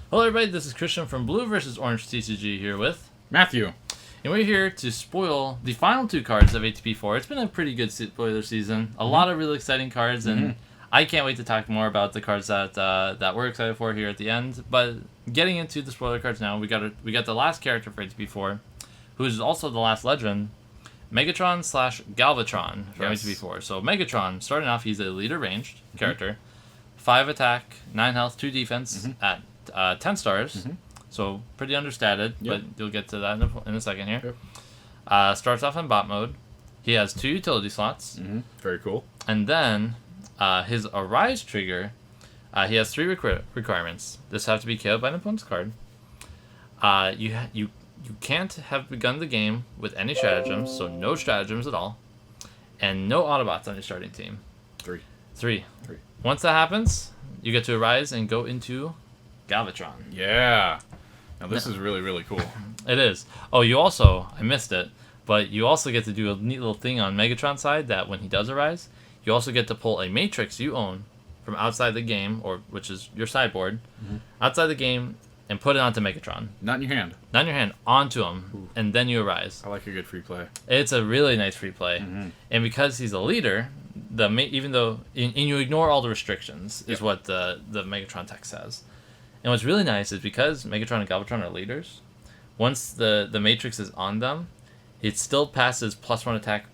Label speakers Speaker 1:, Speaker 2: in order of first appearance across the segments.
Speaker 1: Hello everybody, this is Christian from Blue vs. Orange TCG here with
Speaker 2: Matthew.
Speaker 1: And we're here to spoil the final two cards of ATP-4. It's been a pretty good spoiler season. A lot of really exciting cards, and I can't wait to talk more about the cards that we're excited for here at the end. But getting into the spoiler cards now, we got the last character for ATP-4, who is also the last legend, Megatron / Galvatron from ATP-4. So Megatron, starting off, he's a leader ranged character. 5 attack, 9 health, 2 defense at 10 stars. So pretty understated, but you'll get to that in a second here. Starts off in bot mode. He has 2 utility slots.
Speaker 2: Very cool.
Speaker 1: And then his Arise trigger, he has 3 requirements. This has to be KO'd by an opponent's card. You can't have begun the game with any stratagems, so no stratagems at all. And no Autobots on your starting team. 3. Once that happens, you get to Arise and go into Galvatron.
Speaker 2: Yeah. Now this is really, really cool.
Speaker 1: It is. Oh, you also, I missed it, but you also get to do a neat little thing on Megatron's side that when he does Arise, you also get to pull a Matrix you own from outside the game, or which is your sideboard, outside the game, and put it onto Megatron.
Speaker 2: Not in your hand.
Speaker 1: Not in your hand, onto him, and then you Arise.
Speaker 2: I like a good free play.
Speaker 1: It's a really nice free play. And because he's a leader, even though you ignore all the restrictions, is what the Megatron text says. And what's really nice is because Megatron and Galvatron are leaders, once the Matrix is on them, it still passes +1 attack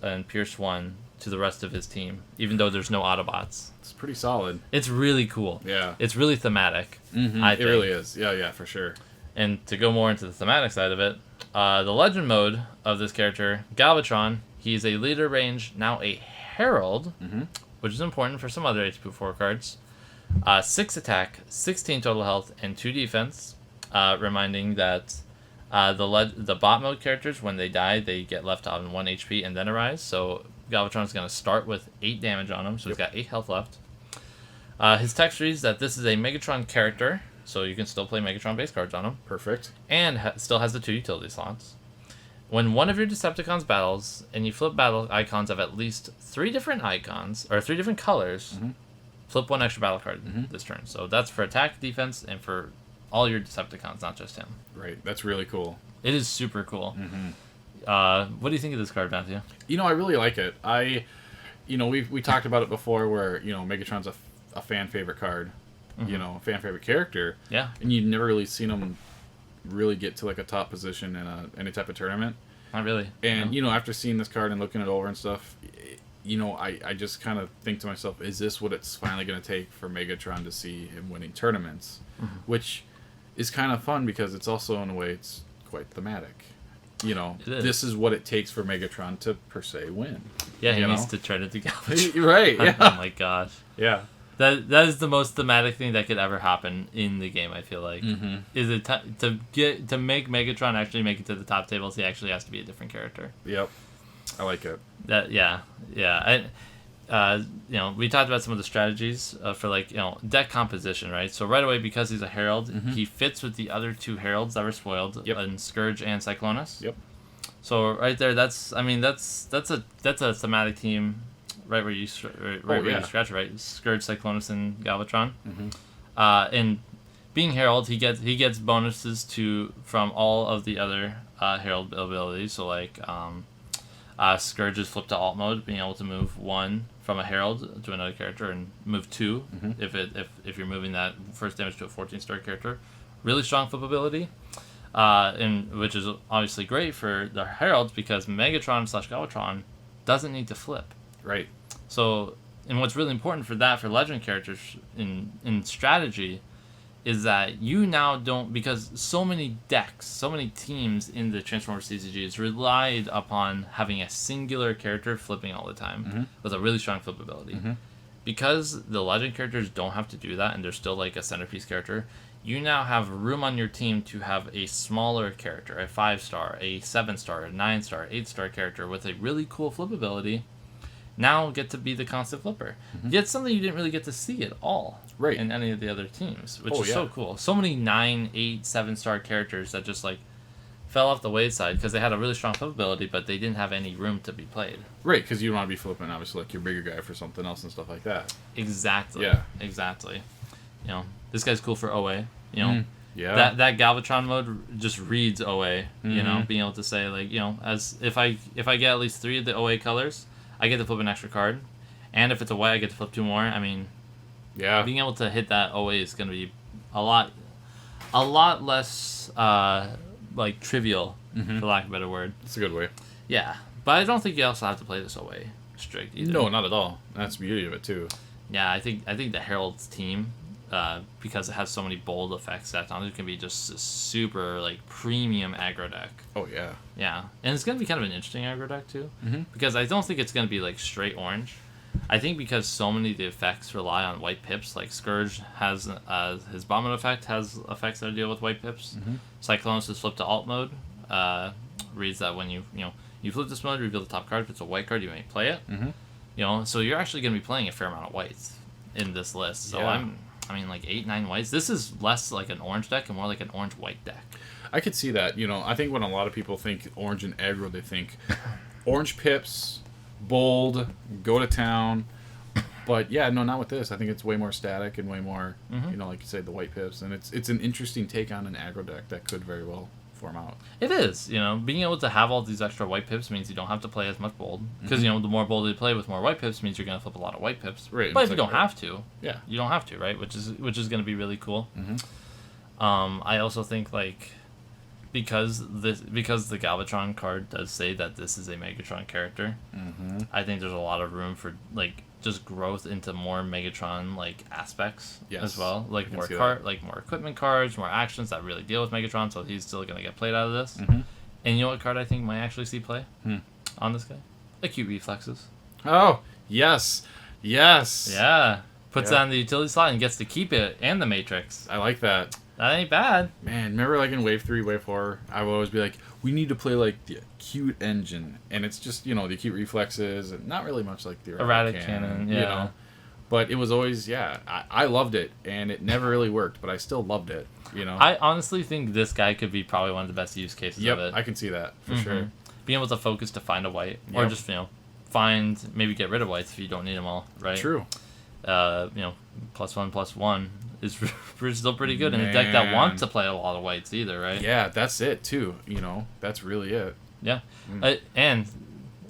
Speaker 1: and Pierce 1 to the rest of his team, even though there's no Autobots.
Speaker 2: It's pretty solid.
Speaker 1: It's really cool.
Speaker 2: Yeah.
Speaker 1: It's really thematic. I think.
Speaker 2: It really is. Yeah, for sure.
Speaker 1: And to go more into the thematic side of it, the legend mode of this character, Galvatron, he's a leader range, now a Herald, which is important for some other ATP-4 cards. 6 attack, 16 total health, and 2 defense, reminding that the bot mode characters, when they die, they get left on 1 HP and then Arise. So Galvatron's going to start with 8 damage on him, so he's got 8 health left. His text reads that this is a Megatron character, so you can still play Megatron-based cards on him.
Speaker 2: Perfect.
Speaker 1: And still has the 2 utility slots. When one of your Decepticons battles, and you flip battle icons of at least 3 different icons, or 3 different colors, flip 1 extra battle card this turn. So that's for attack, defense, and for all your Decepticons, not just him.
Speaker 2: Right. That's really cool.
Speaker 1: It is super cool. What do you think of this card, Matthew?
Speaker 2: I really like it. We talked about it before where, Megatron's a fan favorite card. A fan favorite character.
Speaker 1: Yeah. And
Speaker 2: you've never really seen him really get to like a top position in any type of tournament.
Speaker 1: Not really.
Speaker 2: And, after seeing this card and looking it over and stuff, I just kind of think to myself, is this what it's finally going to take for Megatron to see him winning tournaments? Which is kind of fun because it's also, in a way, it's quite thematic. This is what it takes for Megatron to, per se, win.
Speaker 1: Yeah, he needs to try to do Galvatron.
Speaker 2: Right, yeah.
Speaker 1: Oh my gosh.
Speaker 2: Yeah.
Speaker 1: That is the most thematic thing that could ever happen in the game, I feel like. Is it to make Megatron actually make it to the top tables, he actually has to be a different character.
Speaker 2: Yep. I like it.
Speaker 1: We talked about some of the strategies for deck composition, right? So right away, because he's a Herald, he fits with the other 2 Heralds that were spoiled, in Scourge and Cyclonus.
Speaker 2: Yep. So
Speaker 1: right there, that's a thematic team, right where you where you scratch it, right? Scourge, Cyclonus, and Galvatron. And being Herald, he gets bonuses from all of the other Herald abilities. So Scourge is flipped to alt mode, being able to move 1 from a Herald to another character and move 2 if you're moving that first damage to a 14-star character. Really strong flip ability, and which is obviously great for the Heralds because Megatron / Galvatron doesn't need to flip.
Speaker 2: Right. So,
Speaker 1: and what's really important for legend characters in strategy is that you now don't, because so many decks, so many teams in the Transformers TCGs relied upon having a singular character flipping all the time with a really strong flip ability. Because the legend characters don't have to do that and they're still like a centerpiece character, you now have room on your team to have a smaller character, a 5-star, a 7-star, a 9-star, 8-star character with a really cool flip ability now get to be the constant flipper. Yet something you didn't really get to see at all in any of the other teams, which is so cool. So many 9, 8, 7-star characters that just fell off the wayside because they had a really strong flip ability, but they didn't have any room to be played.
Speaker 2: Right, because you don't want to be flipping, obviously, like your bigger guy for something else and stuff like that.
Speaker 1: Exactly.
Speaker 2: Yeah.
Speaker 1: Exactly. You know, this guy's cool for OA. You know,
Speaker 2: Yeah.
Speaker 1: that Galvatron mode just reads OA. You know, being able to say like, you know, as if I get at least 3 of the OA colors, I get to flip an extra card, and if it's a white, I get to flip 2 more. I mean,
Speaker 2: yeah,
Speaker 1: being able to hit that OA is going to be a lot less like trivial, for lack of a better word.
Speaker 2: it's a good way.
Speaker 1: Yeah, but I don't think you also have to play this OA strict either.
Speaker 2: No, not at all. That's the beauty of it too.
Speaker 1: Yeah, I think the Herald's team, because it has so many bold effects stacked on it, can be just a super like premium aggro deck.
Speaker 2: Oh yeah.
Speaker 1: Yeah, and it's gonna be kind of an interesting aggro deck too, because I don't think it's gonna be like straight orange. I think because so many of the effects rely on white pips, like Scourge has his Bombing effect has effects that deal with white pips. Cyclones is flipped to alt mode. Reads that when you flip this mode, reveal the top card. If it's a white card, you may play it. You know, so you're actually going to be playing a fair amount of whites in this list. So
Speaker 2: Yeah.
Speaker 1: I mean, like 8-9 whites. This is less like an orange deck and more like an orange-white deck.
Speaker 2: I could see that. You know, I think when a lot of people think orange and aggro, they think orange pips, bold, go to town. But yeah, no, not with this. I think it's way more static and way more, you know, like you said, the white pips. And it's an interesting take on an aggro deck that could very well form out.
Speaker 1: It is, you know, being able to have all these extra white pips means you don't have to play as much bold. Because, you know, the more bold you play with more white pips means you're going to flip a lot of white pips.
Speaker 2: Right.
Speaker 1: But if you don't have to,
Speaker 2: yeah,
Speaker 1: you don't have to, right? Which is going to be really cool. I also think, like, because the Galvatron card does say that this is a Megatron character, I think there's a lot of room for, like, just growth into more Megatron like aspects as well, like more more equipment cards, more actions that really deal with Megatron. So he's still gonna get played out of this. And you know what card I think might actually see play on this guy? Acute Reflexes.
Speaker 2: Oh yes, yes.
Speaker 1: Yeah, puts that in the utility slot and gets to keep it and the Matrix.
Speaker 2: I like that.
Speaker 1: That ain't bad.
Speaker 2: Man, remember like in Wave 3, Wave 4, I would always be like, we need to play like the acute engine. And it's just, you know, the acute reflexes and not really much like the
Speaker 1: erratic cannon, yeah.
Speaker 2: You know? But it was always, I loved it. And it never really worked, but I still loved it, you know?
Speaker 1: I honestly think this guy could be probably one of the best use cases of it.
Speaker 2: I can see that, for sure.
Speaker 1: Being able to focus to find a white, or
Speaker 2: Yep.
Speaker 1: just, you know, maybe get rid of whites if you don't need them all, right?
Speaker 2: True.
Speaker 1: You know, +1/+1 is still pretty good in a deck that wants to play a lot of whites either, right?
Speaker 2: Yeah, that's it too. You know, that's really it.
Speaker 1: Yeah. And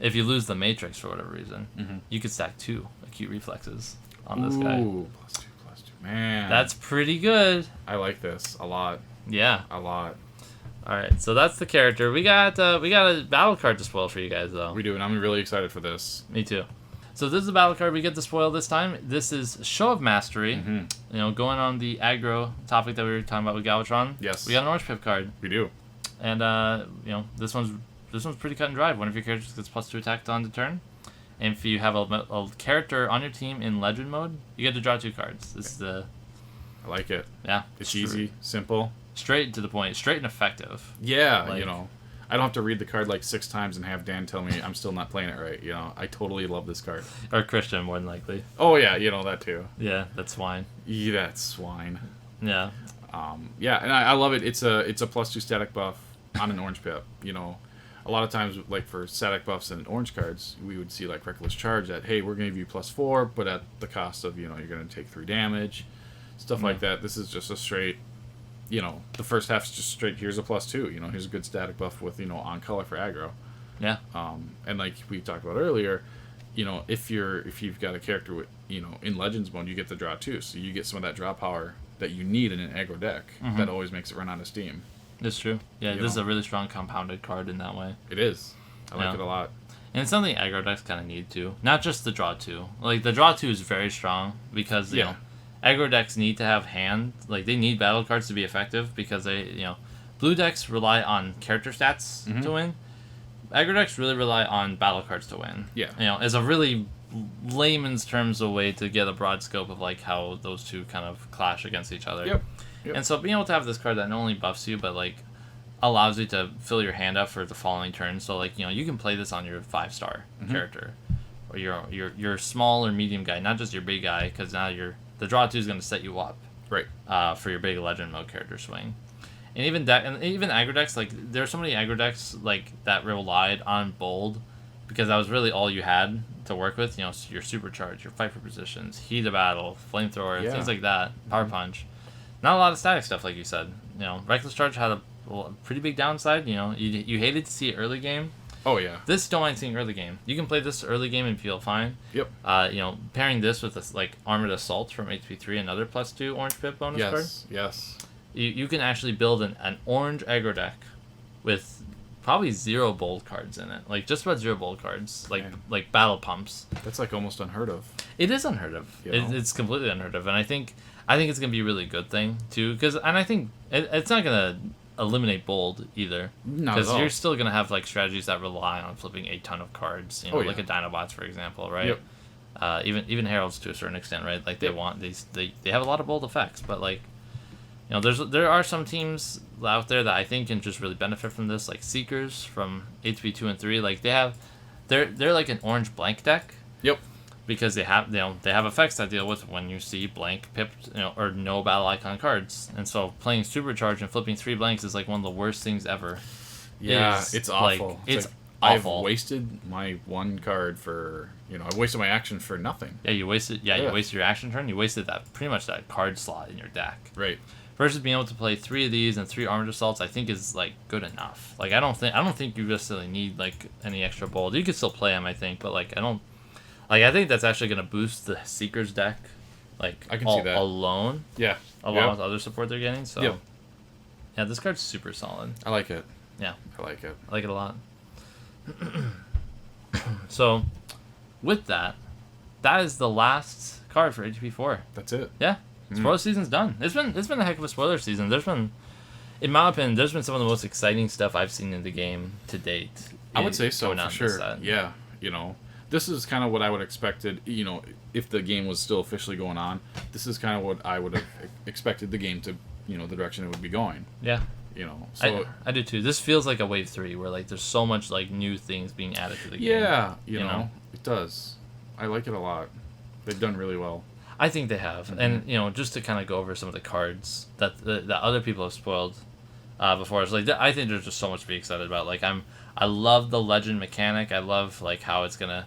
Speaker 1: if you lose the Matrix for whatever reason, you could stack 2 acute reflexes on this guy.
Speaker 2: Ooh, +2/+2. Man.
Speaker 1: That's pretty good.
Speaker 2: I like this a lot.
Speaker 1: Yeah.
Speaker 2: A lot.
Speaker 1: All right, so that's the character. We got a battle card to spoil for you guys though.
Speaker 2: We do, and I'm really excited for this.
Speaker 1: Me too. So this is a battle card we get to spoil this time. This is Show of Mastery. You know, going on the aggro topic that we were talking about with Galvatron.
Speaker 2: Yes.
Speaker 1: We got an orange pip card.
Speaker 2: We do.
Speaker 1: And you know, this one's pretty cut and dry. One of your characters gets +2 attack on the turn. And if you have a character on your team in legend mode, you get to draw 2 cards. This is the
Speaker 2: I like it.
Speaker 1: Yeah.
Speaker 2: It's easy, simple.
Speaker 1: Straight to the point, straight and effective.
Speaker 2: Yeah,
Speaker 1: Like-
Speaker 2: you know. I don't have to read the card like 6 times and have Dan tell me I'm still not playing it right. You know, I totally love this card.
Speaker 1: Or Christian, more than likely.
Speaker 2: Oh yeah, you know that too.
Speaker 1: Yeah, that's swine.
Speaker 2: Yeah, that's swine.
Speaker 1: Yeah.
Speaker 2: Yeah, and I love it. It's a +2 static buff on an orange pip. You know, a lot of times like for static buffs and orange cards, we would see like Reckless Charge that hey, we're gonna give you +4, but at the cost of you're gonna take 3 damage, stuff like that. This is just a straight. You know, the first half's just straight. Here's a +2. You know, here's a good static buff with on color for aggro.
Speaker 1: Yeah.
Speaker 2: And like we talked about earlier, you know, if you've got a character with in Legends mode, you get to draw 2, so you get some of that draw power that you need in an aggro deck. That always makes it run out of steam.
Speaker 1: That's true. Yeah, this is a really strong compounded card in that way.
Speaker 2: It is. I like it a lot.
Speaker 1: And it's something aggro decks kind of need too. Not just the draw 2. Like the draw 2 is very strong because you know. Aggro decks need to have hand, like they need battle cards to be effective because blue decks rely on character stats to win. Aggro decks really rely on battle cards to win.
Speaker 2: Yeah.
Speaker 1: You know, as a really layman's terms a way to get a broad scope of like how those two kind of clash against each other.
Speaker 2: Yep.
Speaker 1: And so being able to have this card that not only buffs you but like allows you to fill your hand up for the following turn. So like, you can play this on your 5-star character or your small or medium guy, not just your big guy, because now the draw 2 is going to set you up,
Speaker 2: right?
Speaker 1: For your big legend mode character swing, and even aggro decks, like there are so many aggro decks like that relied on bold, because that was really all you had to work with. You know, your supercharge, your fight for positions, heat of battle, flamethrower, things like that, power punch. not a lot of static stuff, like you said. Reckless Charge had a pretty big downside. You hated to see it early game.
Speaker 2: Oh, yeah.
Speaker 1: This don't mind seeing early game. You can play this early game and feel fine.
Speaker 2: Yep.
Speaker 1: Pairing this with this Armored Assault from ATP-3, another +2 orange pip bonus card.
Speaker 2: Yes.
Speaker 1: You can actually build an orange aggro deck with probably 0 bold cards in it. Just about 0 bold cards. Like battle pumps.
Speaker 2: That's almost unheard of.
Speaker 1: It is unheard of. It's completely unheard of, and I think it's gonna be a really good thing too. And I think it's not gonna eliminate bold either, because you're still gonna have strategies that rely on flipping a ton of cards. Like a Dinobots, for example, right? Yep. Even Heralds to a certain extent, right? They want they have a lot of bold effects, but there are some teams out there that I think can just really benefit from this, like Seekers from ATP 2 and 3. They're like an orange blank deck.
Speaker 2: Yep.
Speaker 1: Because they have effects that deal with when you see blank pipped or no battle icon cards, and so playing Supercharge and flipping 3 blanks is one of the worst things ever.
Speaker 2: Yeah, it's awful.
Speaker 1: It's
Speaker 2: awful.
Speaker 1: I've
Speaker 2: wasted my 1 card for I wasted my action for nothing.
Speaker 1: Yeah, you wasted your action turn. You wasted pretty much that card slot in your deck.
Speaker 2: Right.
Speaker 1: Versus being able to play 3 of these and 3 Armored Assaults, I think is good enough. I don't think you necessarily need any extra bold. You can still play them, I think, but I don't. I think that's actually going to boost the Seekers deck,
Speaker 2: I can see that
Speaker 1: alone.
Speaker 2: Yeah.
Speaker 1: Along with other support they're getting. So,
Speaker 2: yep.
Speaker 1: Yeah, this card's super solid.
Speaker 2: I like it.
Speaker 1: Yeah.
Speaker 2: I like it.
Speaker 1: I like it a lot. So, with that is the last card for ATP-4.
Speaker 2: That's it.
Speaker 1: Yeah. Spoiler season's done. It's been a heck of a spoiler season. In my opinion, there's been some of the most exciting stuff I've seen in the game to date.
Speaker 2: I would say so, for sure. Yeah. This is kind of what I would have expected, if the game was still officially going on. This is kind of what I would have expected the game to, the direction it would be going.
Speaker 1: Yeah.
Speaker 2: So
Speaker 1: I do too. This feels like a Wave 3 where there's so much new things being added to the game.
Speaker 2: Yeah, it does. I like it a lot. They've done really well.
Speaker 1: I think they have. Mm-hmm. And just to kind of go over some of the cards that other people have spoiled before us, I think there's just so much to be excited about. I love the legend mechanic. I love how it's gonna,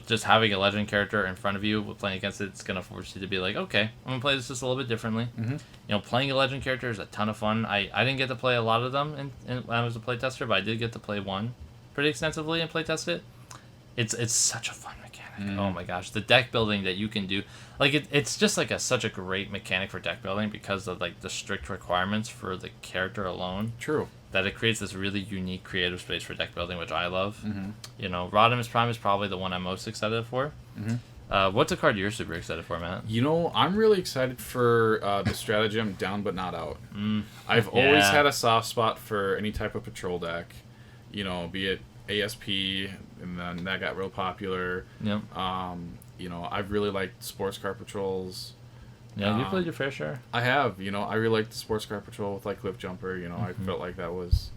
Speaker 1: just having a legend character in front of you playing against it's gonna force you to be okay, I'm gonna play this just a little bit differently. Mm-hmm. Playing a legend character is a ton of fun. I didn't get to play a lot of them when I was a playtester, but I did get to play one pretty extensively and playtest it. It's such a fun mechanic. Oh my gosh, the deck building that you can do, it's just such a great mechanic for deck building because of the strict requirements for the character alone.
Speaker 2: True.
Speaker 1: That it creates this really unique creative space for deck building, which I love. Mm-hmm. Rodimus Prime is probably the one I'm most excited for. Mm-hmm. What's a card you're super excited for, Matt?
Speaker 2: I'm really excited for the stratagem Down But Not Out. I've always had a soft spot for any type of patrol deck, be it ASP, and then that got real popular.
Speaker 1: Yep.
Speaker 2: I've really liked sports car patrols.
Speaker 1: Yeah, you played your fair share.
Speaker 2: I have. I really liked the sports car patrol with Cliff Jumper. I felt like that was,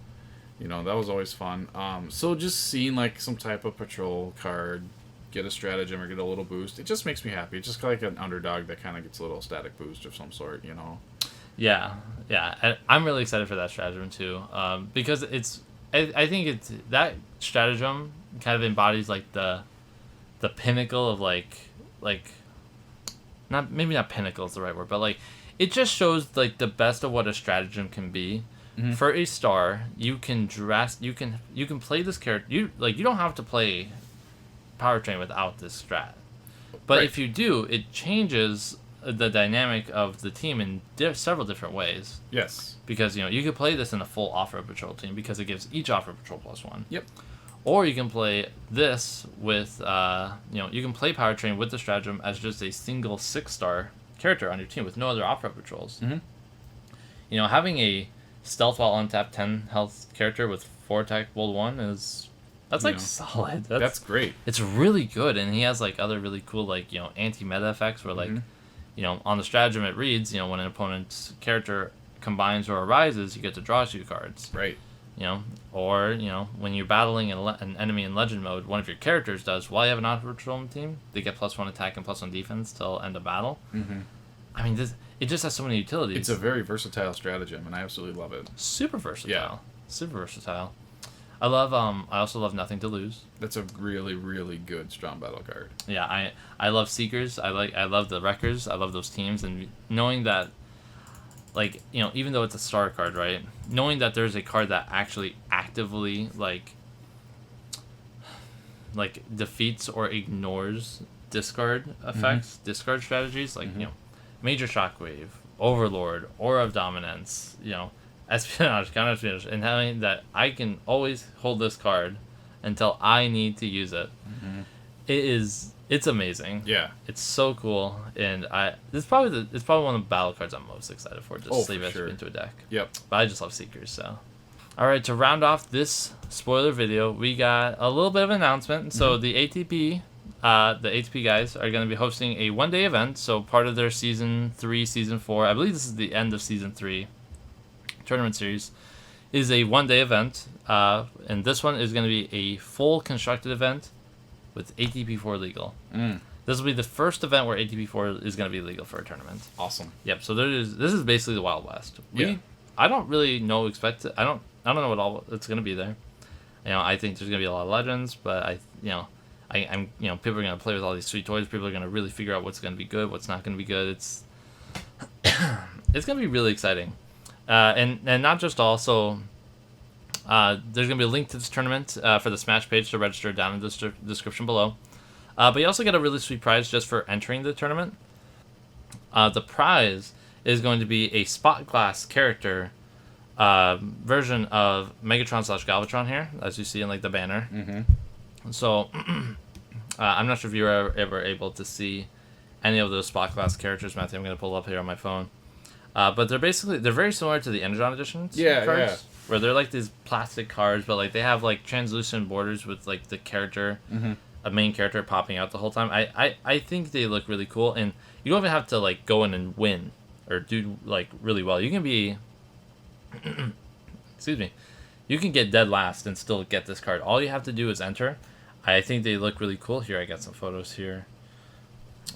Speaker 2: that was always fun. So just seeing some type of patrol card get a stratagem or get a little boost, it just makes me happy. It's just like an underdog that kind of gets a little static boost of some sort.
Speaker 1: Yeah. I'm really excited for that stratagem too, because I think it's that stratagem kind of embodies the pinnacle of not pinnacle is the right word, but it just shows the best of what a stratagem can be. Mm-hmm. For a star, you can play this character. You don't have to play Powertrain without this strat, but
Speaker 2: right.
Speaker 1: If you do, it changes the dynamic of the team in several different ways.
Speaker 2: Yes,
Speaker 1: because you could play this in a full off-road patrol team because it gives each off-road patrol +1.
Speaker 2: Yep.
Speaker 1: Or you can play this with, you can play Powertrain with the stratagem as just a single 6-star character on your team with no other off-road patrols. Mm-hmm. Having a stealth while untapped 10 health character with 4 attack bold 1 that's solid.
Speaker 2: That's great.
Speaker 1: It's really good, and he has other really cool anti-meta effects where on the stratagem it reads when an opponent's character combines or arises, you get to draw 2 cards.
Speaker 2: Right.
Speaker 1: Or when you're battling an enemy in legend mode, one of your characters does while you have an off-road patrol team, they get +1 attack and +1 defense till end of battle. Mm-hmm. I mean, it just has so many utilities.
Speaker 2: It's a very versatile stratagem, and I absolutely love it.
Speaker 1: Super versatile. Yeah. Super versatile. I also love Nothing to Lose.
Speaker 2: That's a really, really good strong battle card.
Speaker 1: Yeah, I love Seekers. I love the Wreckers. I love those teams, and knowing that like, you know, even though it's a star card, right? Knowing that there's a card that actually actively like defeats or ignores discard effects, discard strategies, like you know, Major Shockwave, Overlord, Aura of Dominance, you know, Espionage, Counter Espionage, and having that I can always hold this card until I need to use it. It's amazing.
Speaker 2: Yeah,
Speaker 1: it's so cool, and it's probably one of the battle cards I'm most excited for. Just sleeve it into a deck.
Speaker 2: Yep.
Speaker 1: But I just love Seekers, so. All right, to round off this spoiler video, we got a little bit of an announcement. So the ATP guys are going to be hosting a one-day event. So part of their Season 3, Season 4, I believe this is the end of Season 3 tournament series, is a one-day event. And this one is going to be a full constructed event with ATP-4 legal. This will be the first event where ATP-4 is going to be legal for a tournament.
Speaker 2: Awesome.
Speaker 1: Yep. So this is basically the Wild West.
Speaker 2: Yeah.
Speaker 1: I don't really know I don't know what all it's going to be there. You know, I think there's going to be a lot of legends, but I'm people are going to play with all these sweet toys. People are going to really figure out what's going to be good, what's not going to be good. It's going to be really exciting. And not just also there's going to be a link to this tournament for the Smash page to register down in the description below. But you also get a really sweet prize just for entering the tournament. The prize is going to be a spot glass character version of Megatron / Galvatron here, as you see in like the banner. So I'm not sure if you were ever able to see any of those spot glass characters, Matthew. I'm going to pull up here on my phone. But they're very similar to the Energon editions cards, where they're like these plastic cards, but like they have like translucent borders with like the character, a main character popping out the whole time. I think they look really cool, and you don't even have to like go in and win or do like really well. You can be excuse me, you can get dead last and still get this card. All you have to do is enter. I think they look really cool. Here, I got some photos here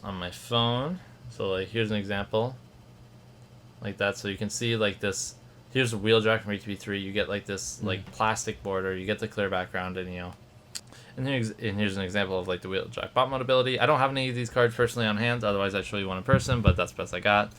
Speaker 1: on my phone. So like here's an example like that, so you can see like this. Here's a Wheeljack from ATP-3. You get like this like plastic border, you get the clear background, and you know, and here's an example of like the Wheeljack bot mode ability. I don't have any of these cards personally on hand, otherwise I'd show you one in person, but that's the best I got.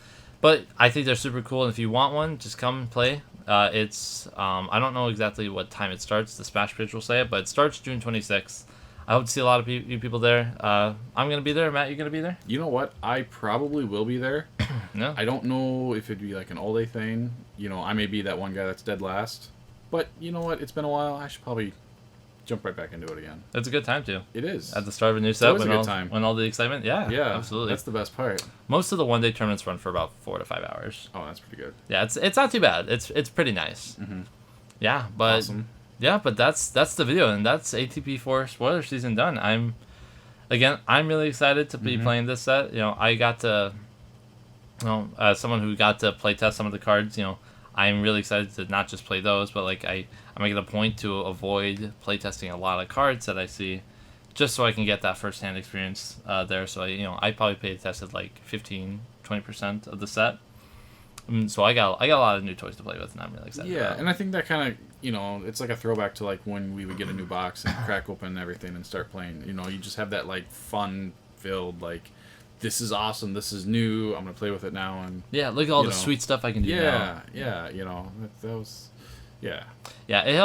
Speaker 1: But I think they're super cool, and if you want one, just come and play. It's I don't know exactly what time it starts. The Smash page will say it, but it starts June 26th. I hope to see a lot of you people there. I'm gonna be there. Matt, you gonna be there?
Speaker 2: You know what? I probably will be there.
Speaker 1: No.
Speaker 2: I don't know if it'd be like an all-day thing. You know, I may be that one guy that's dead last. But you know what? It's been a while. I should probably jump right back into it again.
Speaker 1: It's a good time too.
Speaker 2: It is.
Speaker 1: At the start of a new set,
Speaker 2: time.
Speaker 1: When all the excitement. Yeah, absolutely.
Speaker 2: That's the best part.
Speaker 1: Most of the one-day tournaments run for about 4 to 5 hours.
Speaker 2: Oh, that's pretty good.
Speaker 1: Yeah, it's not too bad. It's pretty nice. Yeah, but
Speaker 2: awesome.
Speaker 1: Yeah, but that's the video, and that's ATP-4 spoiler season done. I'm really excited to be playing this set. You know, I got to, you know, as someone who got to play test some of the cards, you know, I'm really excited to not just play those, but like I'm making a point to avoid playtesting a lot of cards that I see, just so I can get that first-hand experience there. So I probably play tested like 15-20% of the set. So I got a lot of new toys to play with, and I'm really excited.
Speaker 2: Yeah, and I think that kind of, you know, it's like a throwback to like when we would get a new box and crack open everything and start playing. You know, you just have that like fun-filled like, this is awesome, this is new, I'm gonna play with it now, and
Speaker 1: yeah, look at all the sweet stuff I can do now.
Speaker 2: Yeah, you know, that was, yeah.
Speaker 1: Yeah, it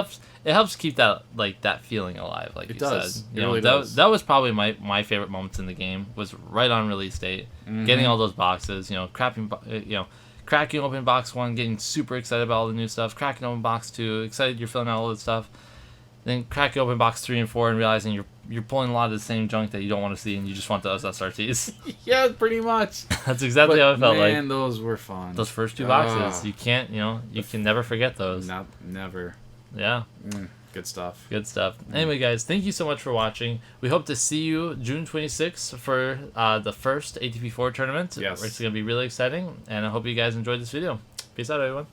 Speaker 1: helps keep that feeling alive, like
Speaker 2: it
Speaker 1: you
Speaker 2: does.
Speaker 1: said.
Speaker 2: It really does.
Speaker 1: That was probably my favorite moments in the game, was right on release date, getting all those boxes, you know, cracking open box 1, getting super excited about all the new stuff, cracking open box 2, excited you're filling out all this stuff, then cracking open box 3 and 4 and realizing you're pulling a lot of the same junk that you don't want to see and you just want those SRTs.
Speaker 2: Yeah, pretty much.
Speaker 1: That's exactly how it felt like.
Speaker 2: Man, those were fun.
Speaker 1: Those first 2 boxes, you can't, you can never forget those.
Speaker 2: Never.
Speaker 1: Yeah.
Speaker 2: Good stuff.
Speaker 1: Good stuff. Anyway, guys, thank you so much for watching. We hope to see you June 26th for the first ATP-4 tournament.
Speaker 2: Yes.
Speaker 1: It's going to be really exciting, and I hope you guys enjoyed this video. Peace out, everyone.